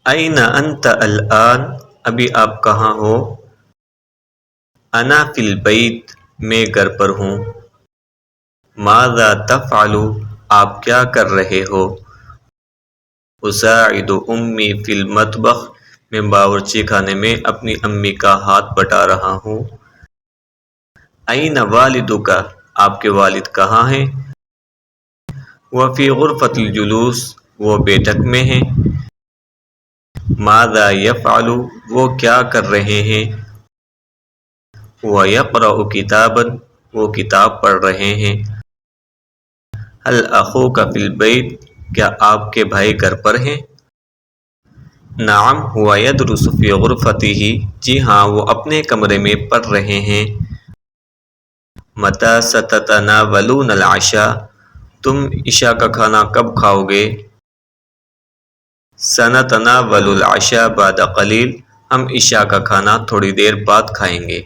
N انت الآن، ابھی آپ کہاں ہو؟ انا فی البیت، میں گھر پر ہوں۔ ماذا تفعل، آپ کیا کر رہے ہو؟ اساعد امی فی المطبخ، میں باورچی خانے میں اپنی امی کا ہاتھ بٹا رہا ہوں۔ این والدک، آپ کے والد کہاں ہیں؟ وہ فی غرفۃ الجلوس، وہ بیٹھک میں ہیں۔ ماذا یفعل، وہ کیا کر رہے ہیں؟ وہ یقرأ کتابا، وہ کتاب پڑھ رہے ہیں۔ هل اخوک فی البیت، کیا آپ کے بھائی گھر پر ہیں؟ نعم هو یدرس فی غرفتہ، جی ہاں وہ اپنے کمرے میں پڑھ رہے ہیں۔ متی ستتناولون العشاء، تم عشاء کا کھانا کب کھاؤ گے؟ سنتناول العشاء بعد قلیل، ہم عشاء کا کھانا تھوڑی دیر بعد کھائیں گے۔